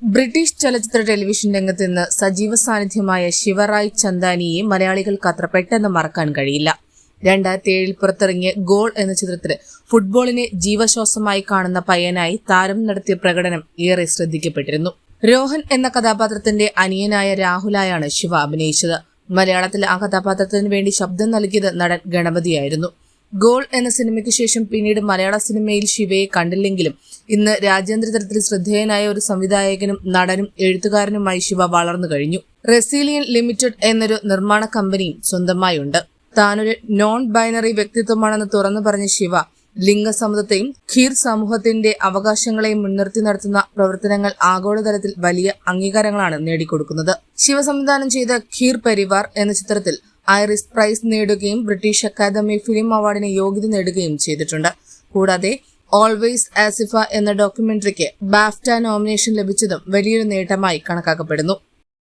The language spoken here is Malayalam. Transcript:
ബ്രിട്ടീഷ് ചലച്ചിത്ര ടെലിവിഷൻ രംഗത്ത് നിന്ന് സജീവ സാന്നിധ്യമായ ശിവറായ് ചന്ദാനിയെ മലയാളികൾക്ക് അത്ര പെട്ടെന്ന് മറക്കാൻ കഴിയില്ല. 2007 പുറത്തിറങ്ങിയ ഗോൾ എന്ന ചിത്രത്തിൽ ഫുട്ബോളിനെ ജീവശ്വാസമായി കാണുന്ന പയ്യനായി താരം നടത്തിയ പ്രകടനം ഏറെ ശ്രദ്ധിക്കപ്പെട്ടിരുന്നു. രോഹൻ എന്ന കഥാപാത്രത്തിന്റെ അനിയനായ രാഹുലായാണ് ശിവ അഭിനയിച്ചത്. മലയാളത്തിൽ ആ കഥാപാത്രത്തിന് വേണ്ടി ശബ്ദം നൽകിയത് നടൻ ഗണപതിയായിരുന്നു. ഗോൾ എന്ന സിനിമയ്ക്ക് ശേഷം പിന്നീട് മലയാള സിനിമയിൽ ശിവയെ കണ്ടില്ലെങ്കിലും ഇന്ന് രാജ്യാന്തര തലത്തിൽ ശ്രദ്ധേയനായ ഒരു സംവിധായകനും നടനും എഴുത്തുകാരനുമായി ശിവ വളർന്നു കഴിഞ്ഞു. റെസീലിയൻ ലിമിറ്റഡ് എന്നൊരു നിർമ്മാണ കമ്പനിയും സ്വന്തമായുണ്ട്. താനൊരു നോൺ ബൈനറി വ്യക്തിത്വമാണെന്ന് തുറന്നു പറഞ്ഞ ശിവ ലിംഗസമത്വത്തെയും ഖീർ സമൂഹത്തിന്റെ അവകാശങ്ങളെയും മുൻനിർത്തി നടത്തുന്ന പ്രവർത്തനങ്ങൾ ആഗോളതലത്തിൽ വലിയ അംഗീകാരങ്ങളാണ് നേടിക്കൊടുക്കുന്നത്. ശിവ സംവിധാനം ചെയ്ത ഖീർ പരിവാർ എന്ന ചിത്രത്തിൽ ഐറിസ് പ്രൈസ് നേടുകയും ബ്രിട്ടീഷ് അക്കാദമി ഫിലിം അവാർഡിന് യോഗ്യത നേടുകയും ചെയ്തിട്ടുണ്ട്. കൂടാതെ ഓൾവേസ് ആസിഫ എന്ന ഡോക്യുമെന്ററിക്ക് ബാഫ്റ്റ നോമിനേഷൻ ലഭിച്ചതും വലിയൊരു നേട്ടമായി കണക്കാക്കപ്പെടുന്നു.